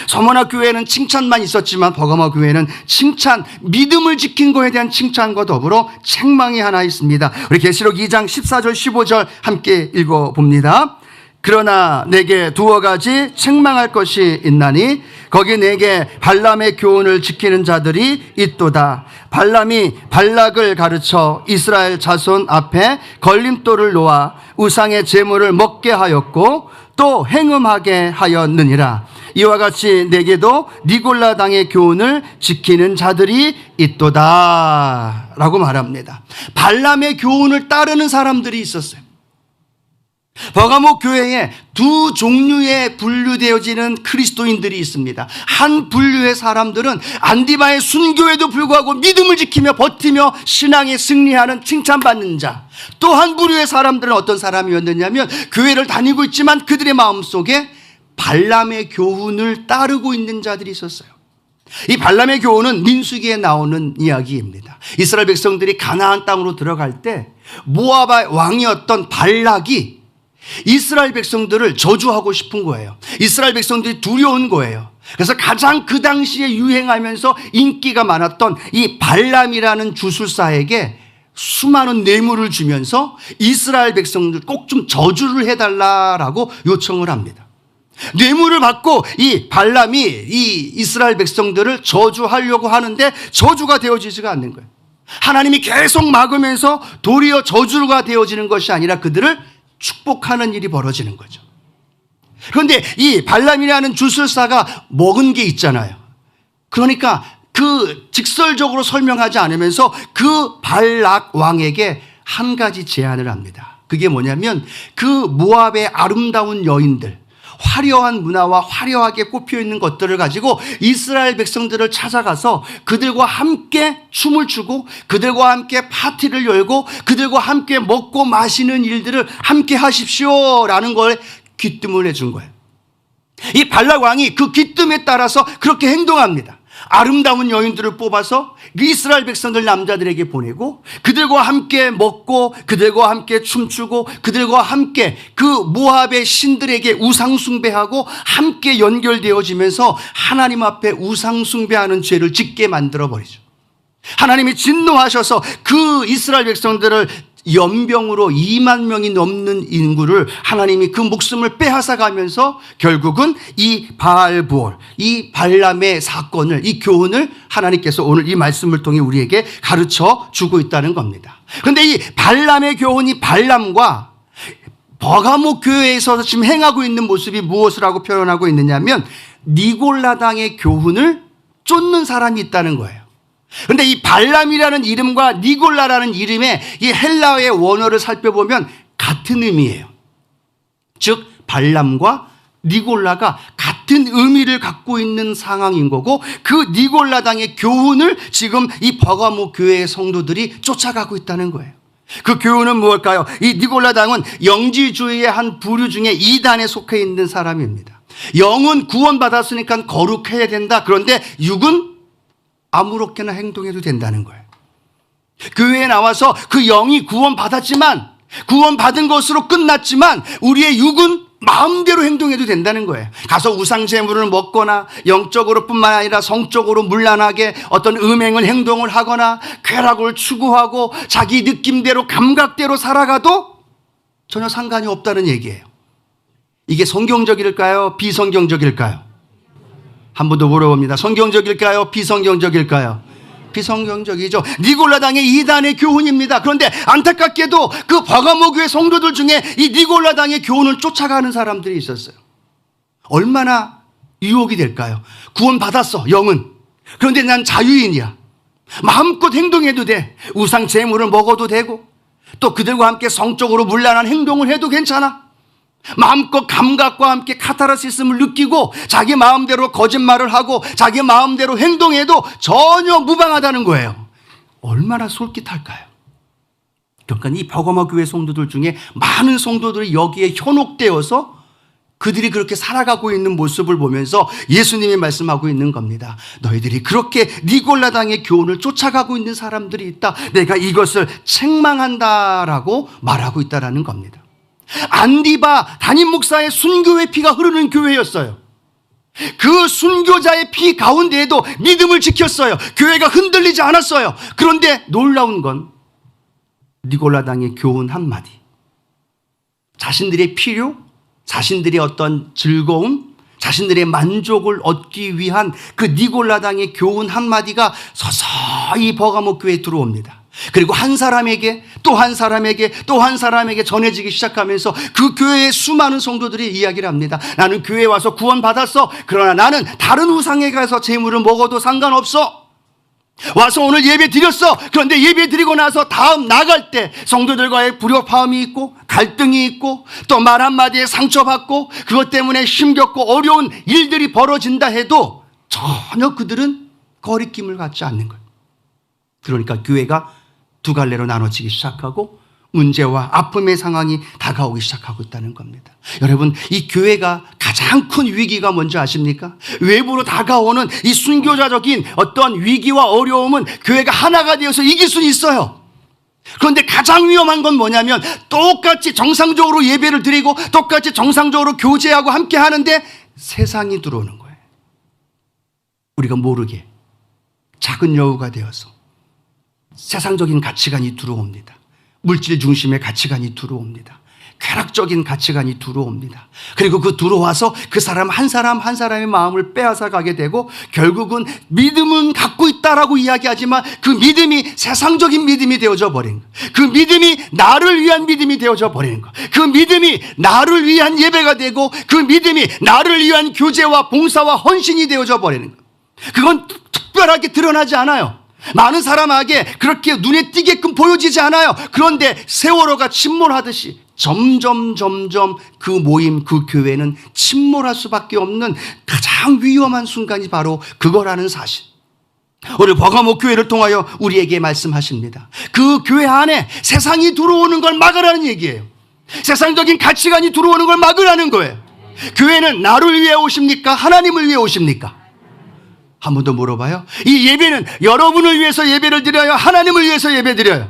서머나 교회는 칭찬만 있었지만 버가모 교회는 칭찬, 믿음을 지킨 거에 대한 칭찬과 더불어 책망이 하나 있습니다. 우리 계시록 2장 14절 15절 함께 읽어봅니다. 그러나 내게 두어 가지 책망할 것이 있나니 거기 내게 발람의 교훈을 지키는 자들이 있도다. 발람이 발락을 가르쳐 이스라엘 자손 앞에 걸림돌을 놓아 우상의 제물을 먹게 하였고 또 행음하게 하였느니라. 이와 같이 내게도 니골라 당의 교훈을 지키는 자들이 있도다 라고 말합니다. 발람의 교훈을 따르는 사람들이 있었어요. 버가모 교회에 두 종류의 분류되어지는 그리스도인들이 있습니다. 한 분류의 사람들은 안디바의 순교에도 불구하고 믿음을 지키며 버티며 신앙에 승리하는 칭찬받는 자. 또 한 부류의 사람들은 어떤 사람이었느냐면 교회를 다니고 있지만 그들의 마음속에 발람의 교훈을 따르고 있는 자들이 있었어요. 이 발람의 교훈은 민수기에 나오는 이야기입니다. 이스라엘 백성들이 가나안 땅으로 들어갈 때 모압의 왕이었던 발락이 이스라엘 백성들을 저주하고 싶은 거예요. 이스라엘 백성들이 두려운 거예요. 그래서 가장 그 당시에 유행하면서 인기가 많았던 이 발람이라는 주술사에게 수많은 뇌물을 주면서 이스라엘 백성들 꼭 좀 저주를 해달라라고 요청을 합니다. 뇌물을 받고 이 발람이 이 이스라엘 백성들을 저주하려고 하는데 저주가 되어지지가 않는 거예요. 하나님이 계속 막으면서 도리어 저주가 되어지는 것이 아니라 그들을 축복하는 일이 벌어지는 거죠. 그런데 이 발람이라는 주술사가 먹은 게 있잖아요. 그러니까 그 직설적으로 설명하지 않으면서 그 발락 왕에게 한 가지 제안을 합니다. 그게 뭐냐면 그 모압의 아름다운 여인들, 화려한 문화와 화려하게 꼽혀 있는 것들을 가지고 이스라엘 백성들을 찾아가서 그들과 함께 춤을 추고 그들과 함께 파티를 열고 그들과 함께 먹고 마시는 일들을 함께 하십시오라는 걸 귀뜸을 해준 거예요. 이 발락 왕이 그 귀뜸에 따라서 그렇게 행동합니다. 아름다운 여인들을 뽑아서 이스라엘 백성들 남자들에게 보내고 그들과 함께 먹고 그들과 함께 춤추고 그들과 함께 그 모압의 신들에게 우상 숭배하고 함께 연결되어지면서 하나님 앞에 우상 숭배하는 죄를 짓게 만들어 버리죠. 하나님이 진노하셔서 그 이스라엘 백성들을 연병으로 2만 명이 넘는 인구를 하나님이 그 목숨을 빼앗아가면서 결국은 이 바알부올, 이 발람의 사건을, 이 교훈을 하나님께서 오늘 이 말씀을 통해 우리에게 가르쳐 주고 있다는 겁니다. 그런데 이 발람의 교훈이 발람과 버가모 교회에서 지금 행하고 있는 모습이 무엇을 하고 표현하고 있느냐면 니골라당의 교훈을 쫓는 사람이 있다는 거예요. 그런데 이 발람이라는 이름과 니골라라는 이름의 이 헬라어의 원어를 살펴보면 같은 의미예요. 즉 발람과 니골라가 같은 의미를 갖고 있는 상황인 거고 그 니골라당의 교훈을 지금 이 버가모 교회의 성도들이 쫓아가고 있다는 거예요. 그 교훈은 무엇일까요? 이 니골라당은 영지주의의 한 부류 중에 이단에 속해 있는 사람입니다. 영은 구원받았으니까 거룩해야 된다. 그런데 육은 아무렇게나 행동해도 된다는 거예요. 교회에 나와서 그 영이 구원받았지만 구원받은 것으로 끝났지만 우리의 육은 마음대로 행동해도 된다는 거예요. 가서 우상 제물을 먹거나 영적으로 뿐만 아니라 성적으로 문란하게 어떤 음행을 행동을 하거나 쾌락을 추구하고 자기 느낌대로 감각대로 살아가도 전혀 상관이 없다는 얘기예요. 이게 성경적일까요? 비성경적일까요? 한 번 더 물어봅니다. 성경적일까요? 비성경적일까요? 비성경적이죠. 니골라당의 이단의 교훈입니다. 그런데 안타깝게도 그 버가모 교회 성도들 중에 이 니골라당의 교훈을 쫓아가는 사람들이 있었어요. 얼마나 유혹이 될까요? 구원받았어, 영은. 그런데 난 자유인이야. 마음껏 행동해도 돼. 우상 제물을 먹어도 되고 또 그들과 함께 성적으로 문란한 행동을 해도 괜찮아. 마음껏 감각과 함께 카타르시스를 느끼고 자기 마음대로 거짓말을 하고 자기 마음대로 행동해도 전혀 무방하다는 거예요. 얼마나 솔깃할까요? 그러니까 이 버가모 교회 성도들 중에 많은 성도들이 여기에 현혹되어서 그들이 그렇게 살아가고 있는 모습을 보면서 예수님이 말씀하고 있는 겁니다. 너희들이 그렇게 니골라당의 교훈을 쫓아가고 있는 사람들이 있다. 내가 이것을 책망한다라고 말하고 있다라는 겁니다. 안디바 담임 목사의 순교의 피가 흐르는 교회였어요. 그 순교자의 피 가운데에도 믿음을 지켰어요. 교회가 흔들리지 않았어요. 그런데 놀라운 건 니골라당의 교훈 한마디. 자신들의 필요, 자신들의 어떤 즐거움, 자신들의 만족을 얻기 위한 그 니골라당의 교훈 한마디가 서서히 버가모 교회에 들어옵니다. 그리고 한 사람에게 또 한 사람에게 또 한 사람에게 전해지기 시작하면서 그 교회의 수많은 성도들이 이야기를 합니다. 나는 교회에 와서 구원받았어. 그러나 나는 다른 우상에 가서 제물을 먹어도 상관없어. 와서 오늘 예배 드렸어. 그런데 예배 드리고 나서 다음 나갈 때 성도들과의 불협화음이 있고 갈등이 있고 또 말 한마디에 상처받고 그것 때문에 힘겹고 어려운 일들이 벌어진다 해도 전혀 그들은 거리낌을 갖지 않는 거예요. 그러니까 교회가 두 갈래로 나눠지기 시작하고 문제와 아픔의 상황이 다가오기 시작하고 있다는 겁니다. 여러분, 이 교회가 가장 큰 위기가 뭔지 아십니까? 외부로 다가오는 이 순교자적인 어떤 위기와 어려움은 교회가 하나가 되어서 이길 수는 있어요. 그런데 가장 위험한 건 뭐냐면 똑같이 정상적으로 예배를 드리고 똑같이 정상적으로 교제하고 함께 하는데 세상이 들어오는 거예요. 우리가 모르게 작은 여우가 되어서 세상적인 가치관이 들어옵니다. 물질 중심의 가치관이 들어옵니다. 쾌락적인 가치관이 들어옵니다. 그리고 그 들어와서 그 사람 한 사람의 마음을 빼앗아 가게 되고 결국은 믿음은 갖고 있다라고 이야기하지만 그 믿음이 세상적인 믿음이 되어져 버린 거예요. 그 믿음이 나를 위한 믿음이 되어져 버리는 거예요. 그 믿음이 나를 위한 예배가 되고 그 믿음이 나를 위한 교제와 봉사와 헌신이 되어져 버리는 거예요. 그건 특별하게 드러나지 않아요. 많은 사람에게 그렇게 눈에 띄게끔 보여지지 않아요. 그런데 세월호가 침몰하듯이 점점 그 모임, 그 교회는 침몰할 수밖에 없는 가장 위험한 순간이 바로 그거라는 사실. 오늘 버가모 교회를 통하여 우리에게 말씀하십니다. 그 교회 안에 세상이 들어오는 걸 막으라는 얘기예요. 세상적인 가치관이 들어오는 걸 막으라는 거예요. 교회는 나를 위해 오십니까? 하나님을 위해 오십니까? 한 번 더 물어봐요. 이 예배는 여러분을 위해서 예배를 드려요? 하나님을 위해서 예배 드려요?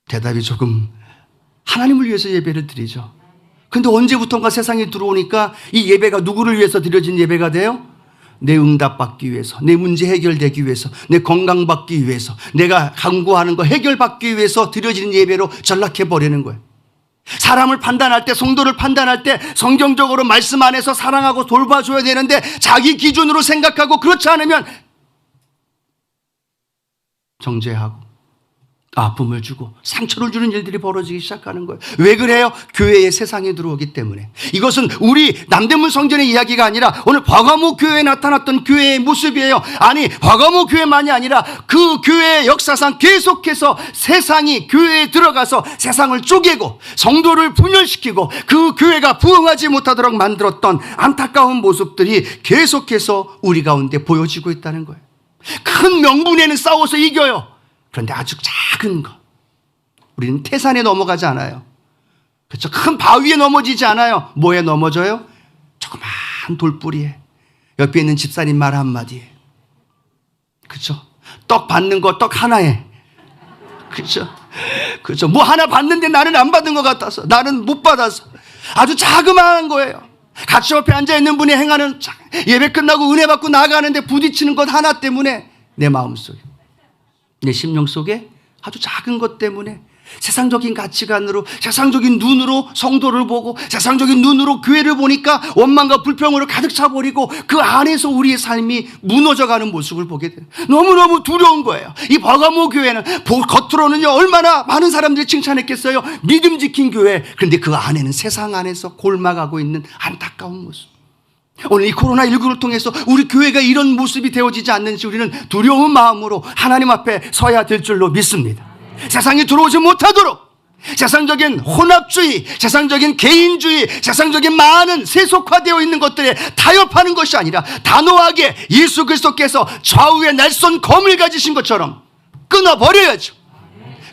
대답이 조금 하나님을 위해서 예배를 드리죠. 근데 언제부턴가 세상에 들어오니까 이 예배가 누구를 위해서 드려진 예배가 돼요? 내 응답받기 위해서, 내 문제 해결되기 위해서, 내 건강받기 위해서, 내가 강구하는 거 해결받기 위해서 드려지는 예배로 전락해버리는 거예요. 사람을 판단할 때, 성도를 판단할 때 성경적으로 말씀 안에서 사랑하고 돌봐줘야 되는데 자기 기준으로 생각하고 그렇지 않으면 정죄하고 아픔을 주고 상처를 주는 일들이 벌어지기 시작하는 거예요. 왜 그래요? 교회에 세상이 들어오기 때문에. 이것은 우리 남대문 성전의 이야기가 아니라 오늘 버가모 교회에 나타났던 교회의 모습이에요. 아니, 버가모 교회만이 아니라 그 교회의 역사상 계속해서 세상이 교회에 들어가서 세상을 쪼개고 성도를 분열시키고 그 교회가 부흥하지 못하도록 만들었던 안타까운 모습들이 계속해서 우리 가운데 보여지고 있다는 거예요. 큰 명분에는 싸워서 이겨요. 그런데 아주 작은 것, 우리는 태산에 넘어가지 않아요. 그렇죠? 큰 바위에 넘어지지 않아요. 뭐에 넘어져요? 조그만 돌뿌리에, 옆에 있는 집사님 말 한마디에. 그렇죠? 떡 받는 거 떡 하나에. 그렇죠? 그렇죠? 뭐 하나 받는데 나는 안 받은 것 같아서, 나는 못 받아서. 아주 자그마한 거예요. 같이 옆에 앉아있는 분이 행하는 예배 끝나고 은혜 받고 나가는데 부딪히는 것 하나 때문에 내 마음속에, 내 심령 속에 아주 작은 것 때문에 세상적인 가치관으로, 세상적인 눈으로 성도를 보고 세상적인 눈으로 교회를 보니까 원망과 불평으로 가득 차버리고 그 안에서 우리의 삶이 무너져가는 모습을 보게 돼요. 너무너무 두려운 거예요. 이 버가모 교회는 겉으로는요 얼마나 많은 사람들이 칭찬했겠어요. 믿음 지킨 교회. 그런데 그 안에는 세상 안에서 골마가고 있는 안타까운 모습. 오늘 이 코로나19를 통해서 우리 교회가 이런 모습이 되어지지 않는지 우리는 두려운 마음으로 하나님 앞에 서야 될 줄로 믿습니다. 세상이 들어오지 못하도록 세상적인 혼합주의, 세상적인 개인주의, 세상적인 많은 세속화되어 있는 것들에 타협하는 것이 아니라 단호하게 예수 그리스도께서 좌우에 날선 검을 가지신 것처럼 끊어버려야죠.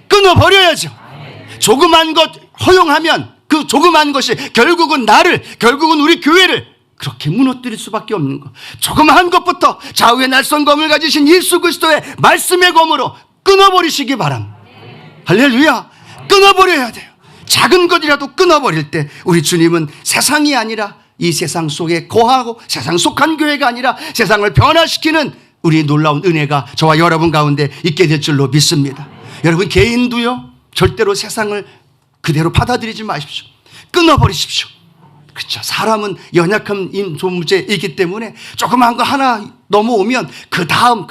끊어버려야죠. 조그만 것 허용하면 그 조그만 것이 결국은 나를, 결국은 우리 교회를 그렇게 무너뜨릴 수밖에 없는 것. 조그마한 것부터 좌우에 날선 검을 가지신 예수 그리스도의 말씀의 검으로 끊어버리시기 바랍니다. 할렐루야. 끊어버려야 돼요. 작은 것이라도 끊어버릴 때 우리 주님은 세상이 아니라 이 세상 속에 거하고 세상 속한 교회가 아니라 세상을 변화시키는 우리 놀라운 은혜가 저와 여러분 가운데 있게 될 줄로 믿습니다. 여러분 개인도요 절대로 세상을 그대로 받아들이지 마십시오. 끊어버리십시오. 그렇죠. 사람은 연약한 존재이기 때문에 조그마한 거 하나 넘어오면 그 다음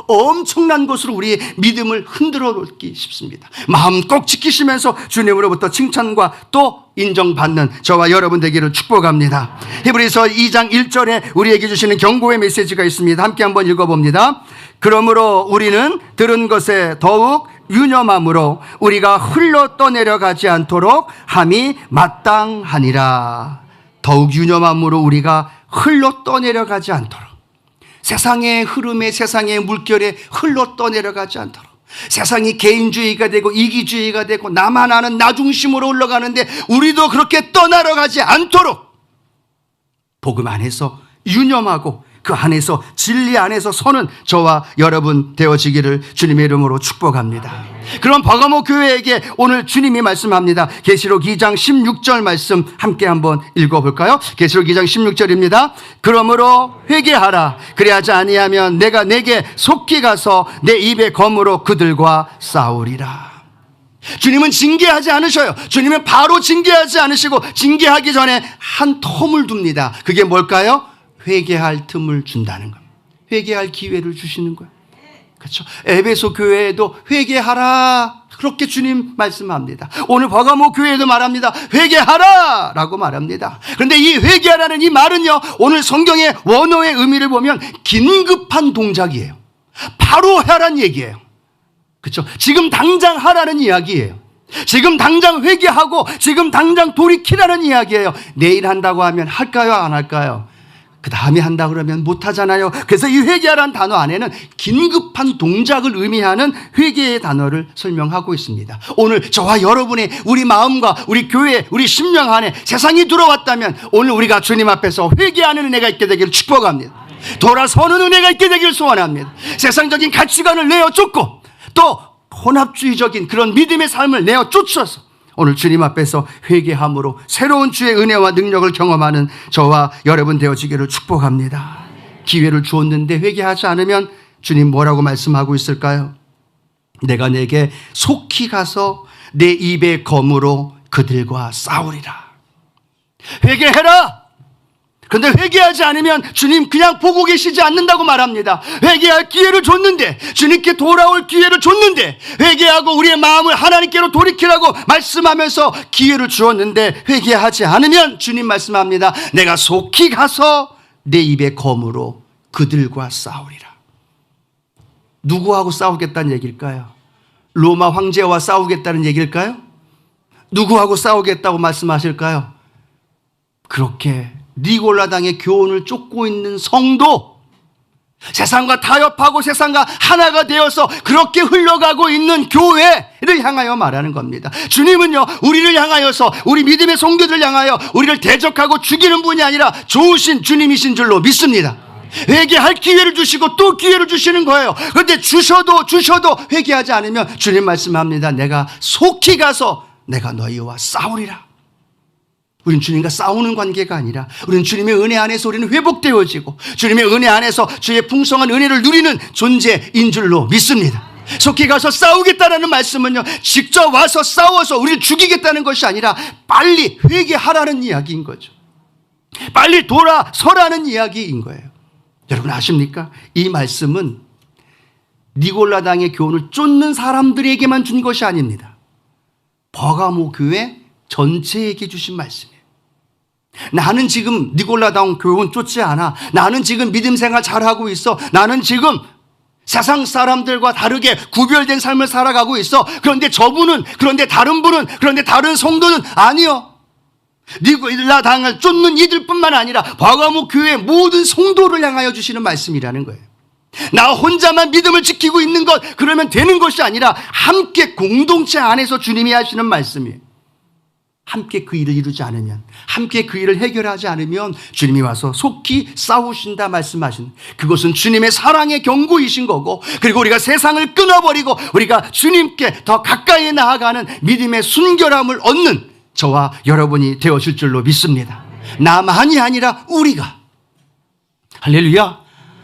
엄청난 것으로 우리의 믿음을 흔들어 놓기 쉽습니다. 마음 꼭 지키시면서 주님으로부터 칭찬과 또 인정받는 저와 여러분 되기를 축복합니다. 히브리서 2장 1절에 우리에게 주시는 경고의 메시지가 있습니다. 함께 한번 읽어봅니다. 그러므로 우리는 들은 것에 더욱 유념함으로 우리가 흘러 떠내려가지 않도록 함이 마땅하니라. 더욱 유념함으로 우리가 흘러 떠내려가지 않도록, 세상의 흐름에, 세상의 물결에 흘러 떠내려가지 않도록, 세상이 개인주의가 되고 이기주의가 되고 나만 아는 나 중심으로 흘러가는데 우리도 그렇게 떠나러 가지 않도록 복음 안에서 유념하고 그 안에서 진리 안에서 서는 저와 여러분 되어지기를 주님의 이름으로 축복합니다. 그럼 버가모 교회에게 오늘 주님이 말씀합니다. 계시록 2장 16절 말씀 함께 한번 읽어볼까요? 계시록 2장 16절입니다. 그러므로 회개하라. 그리하지 아니하면 내가 내게 속히 가서 내 입의 검으로 그들과 싸우리라. 주님은 징계하지 않으셔요. 주님은 바로 징계하지 않으시고 징계하기 전에 한 텀을 둡니다. 그게 뭘까요? 회개할 틈을 준다는 겁니다. 회개할 기회를 주시는 거예요. 그렇죠? 에베소 교회에도 회개하라 그렇게 주님 말씀합니다. 오늘 버가모 교회에도 말합니다. 회개하라 라고 말합니다. 그런데 이 회개하라는 이 말은요, 오늘 성경의 원어의 의미를 보면 긴급한 동작이에요. 바로 하라는 얘기예요. 그렇죠? 지금 당장 하라는 이야기예요. 지금 당장 회개하고 지금 당장 돌이키라는 이야기예요. 내일 한다고 하면 할까요? 안 할까요? 그 다음에 한다 그러면 못 하잖아요. 그래서 이 회개하라는 단어 안에는 긴급한 동작을 의미하는 회개의 단어를 설명하고 있습니다. 오늘 저와 여러분의 우리 마음과 우리 교회, 우리 심령 안에 세상이 들어왔다면 오늘 우리가 주님 앞에서 회개하는 은혜가 있게 되기를 축복합니다. 돌아서는 은혜가 있게 되기를 소원합니다. 세상적인 가치관을 내어 쫓고 또 혼합주의적인 그런 믿음의 삶을 내어 쫓아서 오늘 주님 앞에서 회개함으로 새로운 주의 은혜와 능력을 경험하는 저와 여러분 되어지기를 축복합니다. 기회를 주었는데 회개하지 않으면 주님 뭐라고 말씀하고 있을까요? 내가 내게 속히 가서 내 입의 검으로 그들과 싸우리라. 회개해라. 그런데 회개하지 않으면 주님 그냥 보고 계시지 않는다고 말합니다. 회개할 기회를 줬는데, 주님께 돌아올 기회를 줬는데, 회개하고 우리의 마음을 하나님께로 돌이키라고 말씀하면서 기회를 주었는데 회개하지 않으면 주님 말씀합니다. 내가 속히 가서 내 입의 검으로 그들과 싸우리라. 누구하고 싸우겠다는 얘기일까요? 로마 황제와 싸우겠다는 얘기일까요? 누구하고 싸우겠다고 말씀하실까요? 그렇게 니골라당의 교훈을 쫓고 있는 성도, 세상과 타협하고 세상과 하나가 되어서 그렇게 흘러가고 있는 교회를 향하여 말하는 겁니다. 주님은요, 우리를 향하여서, 우리 믿음의 성도들을 향하여 우리를 대적하고 죽이는 분이 아니라 좋으신 주님이신 줄로 믿습니다. 회개할 기회를 주시고 또 기회를 주시는 거예요. 그런데 주셔도 회개하지 않으면 주님 말씀합니다. 내가 속히 가서 내가 너희와 싸우리라. 우린 주님과 싸우는 관계가 아니라 우리는 주님의 은혜 안에서 우리는 회복되어지고 주님의 은혜 안에서 주의 풍성한 은혜를 누리는 존재인 줄로 믿습니다. 속히 가서 싸우겠다라는 말씀은요, 직접 와서 싸워서 우리를 죽이겠다는 것이 아니라 빨리 회개하라는 이야기인 거죠. 빨리 돌아서라는 이야기인 거예요. 여러분 아십니까? 이 말씀은 니골라당의 교훈을 쫓는 사람들에게만 준 것이 아닙니다. 버가모 교회 전체에게 주신 말씀이에요. 나는 지금 니골라당 교훈 쫓지 않아. 나는 지금 믿음 생활 잘하고 있어. 나는 지금 세상 사람들과 다르게 구별된 삶을 살아가고 있어. 그런데 저분은, 그런데 다른 분은, 그런데 다른 성도는 아니요. 니골라당을 쫓는 이들뿐만 아니라 버가모 교회 모든 성도를 향하여 주시는 말씀이라는 거예요. 나 혼자만 믿음을 지키고 있는 것, 그러면 되는 것이 아니라 함께 공동체 안에서 주님이 하시는 말씀이에요. 함께 그 일을 이루지 않으면, 함께 그 일을 해결하지 않으면 주님이 와서 속히 싸우신다 말씀하신, 그것은 주님의 사랑의 경고이신 거고, 그리고 우리가 세상을 끊어버리고 우리가 주님께 더 가까이 나아가는 믿음의 순결함을 얻는 저와 여러분이 되어질 줄로 믿습니다. 나만이 아니라 우리가, 할렐루야,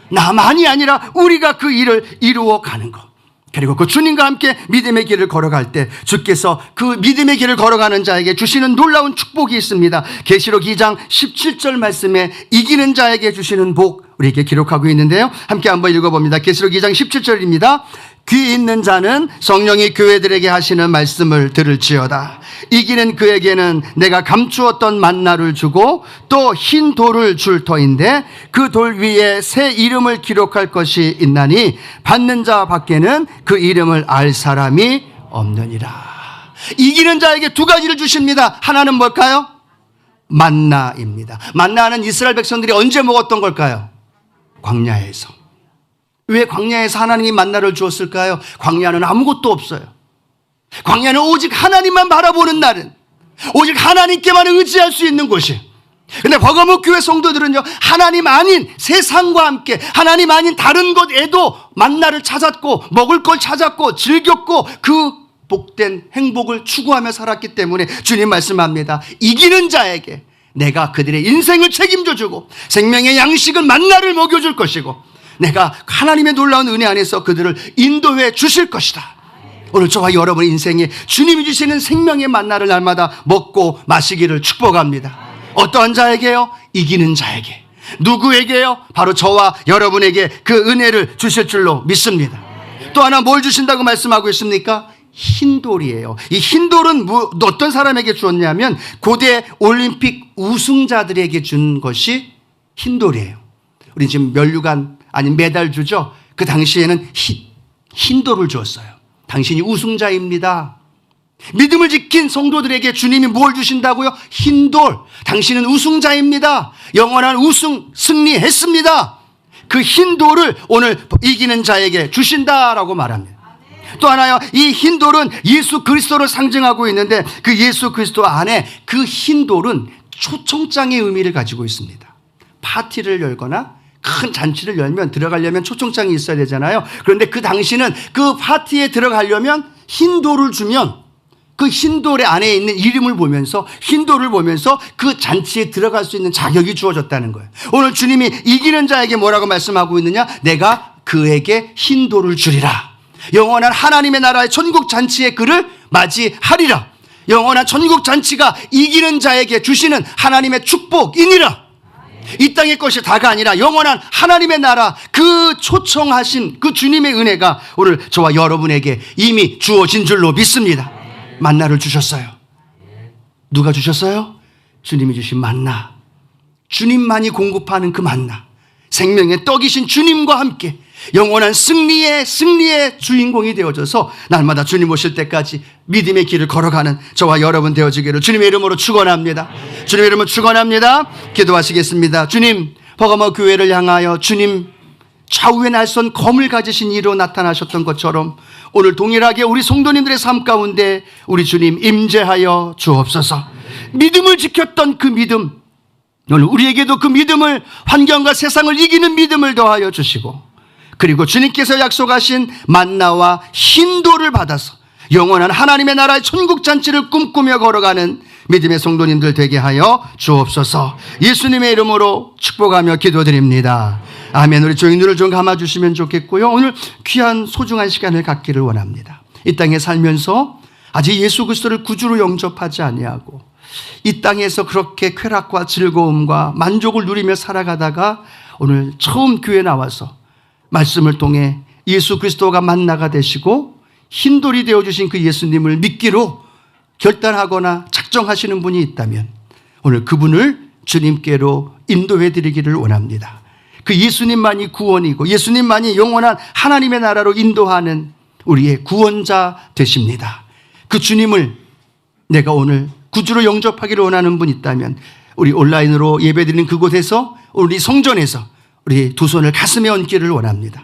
나만이 아니라 우리가 그 일을 이루어 가는 것. 그리고 그 주님과 함께 믿음의 길을 걸어갈 때 주께서 그 믿음의 길을 걸어가는 자에게 주시는 놀라운 축복이 있습니다. 계시록 2장 17절 말씀에 이기는 자에게 주시는 복, 우리에게 기록하고 있는데요, 함께 한번 읽어봅니다. 계시록 2장 17절입니다. 귀 있는 자는 성령이 교회들에게 하시는 말씀을 들을지어다. 이기는 그에게는 내가 감추었던 만나를 주고 또 흰 돌을 줄 터인데 그 돌 위에 새 이름을 기록할 것이 있나니 받는 자 밖에는 그 이름을 알 사람이 없느니라. 이기는 자에게 두 가지를 주십니다. 하나는 뭘까요? 만나입니다. 만나는 이스라엘 백성들이 언제 먹었던 걸까요? 광야에서. 왜 광야에서 하나님이 만나를 주었을까요? 광야는 아무것도 없어요. 광야는 오직 하나님만 바라보는 날은, 오직 하나님께만 의지할 수 있는 곳이에요. 근데 버가모 교회 성도들은요, 하나님 아닌 세상과 함께, 하나님 아닌 다른 것에도 만나를 찾았고 먹을 걸 찾았고 즐겼고 그 복된 행복을 추구하며 살았기 때문에 주님 말씀합니다. 이기는 자에게 내가 그들의 인생을 책임져 주고 생명의 양식은 만나를 먹여줄 것이고 내가 하나님의 놀라운 은혜 안에서 그들을 인도해 주실 것이다. 오늘 저와 여러분 인생에 주님이 주시는 생명의 만나를 날마다 먹고 마시기를 축복합니다. 어떠한 자에게요? 이기는 자에게. 누구에게요? 바로 저와 여러분에게 그 은혜를 주실 줄로 믿습니다. 또 하나 뭘 주신다고 말씀하고 있습니까? 흰 돌이에요. 이 흰 돌은 어떤 사람에게 주었냐면 고대 올림픽 우승자들에게 준 것이 흰 돌이에요. 우리 지금 면류관 아니면 메달 주죠. 그 당시에는 흰 돌을 주었어요. 당신이 우승자입니다. 믿음을 지킨 성도들에게 주님이 뭘 주신다고요? 흰 돌. 당신은 우승자입니다. 영원한 우승 승리했습니다. 그 흰 돌을 오늘 이기는 자에게 주신다라고 말합니다. 또 하나요. 이 흰 돌은 예수 그리스도를 상징하고 있는데 그 예수 그리스도 안에 그 흰 돌은 초청장의 의미를 가지고 있습니다. 파티를 열거나 큰 잔치를 열면 들어가려면 초청장이 있어야 되잖아요. 그런데 그 당시는 그 파티에 들어가려면 흰 돌을 주면 그 흰 돌의 안에 있는 이름을 보면서 흰 돌을 보면서 그 잔치에 들어갈 수 있는 자격이 주어졌다는 거예요. 오늘 주님이 이기는 자에게 뭐라고 말씀하고 있느냐? 내가 그에게 흰 돌을 주리라. 영원한 하나님의 나라의 천국 잔치의 그를 맞이하리라. 영원한 천국 잔치가 이기는 자에게 주시는 하나님의 축복이니라. 이 땅의 것이 다가 아니라 영원한 하나님의 나라 그 초청하신 그 주님의 은혜가 오늘 저와 여러분에게 이미 주어진 줄로 믿습니다. 만나를 주셨어요. 누가 주셨어요? 주님이 주신 만나. 주님만이 공급하는 그 만나. 생명의 떡이신 주님과 함께 영원한 승리의 주인공이 되어져서 날마다 주님 오실 때까지 믿음의 길을 걸어가는 저와 여러분 되어지기를 주님의 이름으로 축원합니다. 주님의 이름으로 축원합니다. 기도하시겠습니다. 주님, 버가모 교회를 향하여 주님 좌우에 날선 검을 가지신 이로 나타나셨던 것처럼 오늘 동일하게 우리 성도님들의 삶 가운데 우리 주님 임재하여 주옵소서. 믿음을 지켰던 그 믿음, 오늘 우리에게도 그 믿음을, 환경과 세상을 이기는 믿음을 더하여 주시고, 그리고 주님께서 약속하신 만나와 흰돌을 받아서 영원한 하나님의 나라의 천국 잔치를 꿈꾸며 걸어가는 믿음의 성도님들 되게 하여 주옵소서. 예수님의 이름으로 축복하며 기도드립니다. 아멘. 우리 저희 눈을 좀 감아주시면 좋겠고요. 오늘 귀한 소중한 시간을 갖기를 원합니다. 이 땅에 살면서 아직 예수 그리스도를 구주로 영접하지 아니하고 이 땅에서 그렇게 쾌락과 즐거움과 만족을 누리며 살아가다가 오늘 처음 교회 나와서 말씀을 통해 예수 그리스도가 만나가 되시고 흰돌이 되어주신 그 예수님을 믿기로 결단하거나 작정하시는 분이 있다면 오늘 그분을 주님께로 인도해 드리기를 원합니다. 그 예수님만이 구원이고 예수님만이 영원한 하나님의 나라로 인도하는 우리의 구원자 되십니다. 그 주님을 내가 오늘 구주로 영접하기를 원하는 분 있다면 우리 온라인으로 예배드리는 그곳에서 우리 성전에서 우리 두 손을 가슴에 얹기를 원합니다.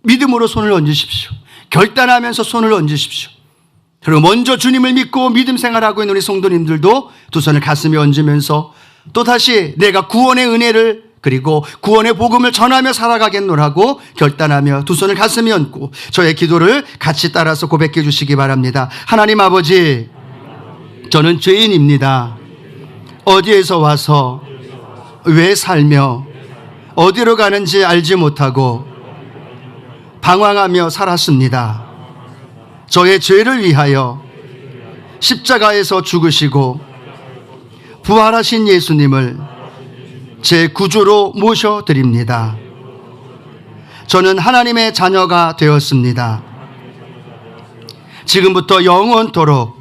믿음으로 손을 얹으십시오. 결단하면서 손을 얹으십시오. 그리고 먼저 주님을 믿고 믿음 생활하고 있는 우리 성도님들도 두 손을 가슴에 얹으면서 또다시 내가 구원의 은혜를 그리고 구원의 복음을 전하며 살아가겠노라고 결단하며 두 손을 가슴에 얹고 저의 기도를 같이 따라서 고백해 주시기 바랍니다. 하나님 아버지, 저는 죄인입니다. 어디에서 와서 왜 살며 어디로 가는지 알지 못하고 방황하며 살았습니다. 저의 죄를 위하여 십자가에서 죽으시고 부활하신 예수님을 제 구주로 모셔드립니다. 저는 하나님의 자녀가 되었습니다. 지금부터 영원토록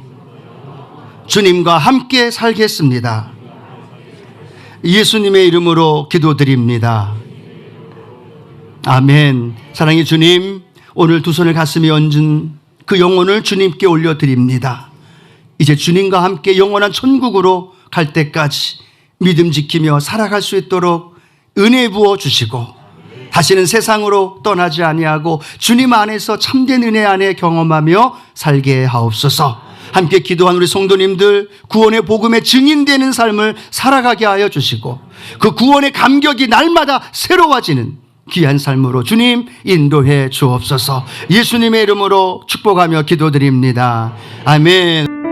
주님과 함께 살겠습니다. 예수님의 이름으로 기도드립니다. 아멘. 사랑의 주님, 오늘 두 손을 가슴에 얹은 그 영혼을 주님께 올려드립니다. 이제 주님과 함께 영원한 천국으로 갈 때까지 믿음 지키며 살아갈 수 있도록 은혜 부어 주시고 다시는 세상으로 떠나지 아니하고 주님 안에서 참된 은혜 안에 경험하며 살게 하옵소서. 함께 기도한 우리 성도님들 구원의 복음의 증인되는 삶을 살아가게 하여 주시고 그 구원의 감격이 날마다 새로워지는 귀한 삶으로 주님 인도해 주옵소서. 예수님의 이름으로 축복하며 기도드립니다. 아멘.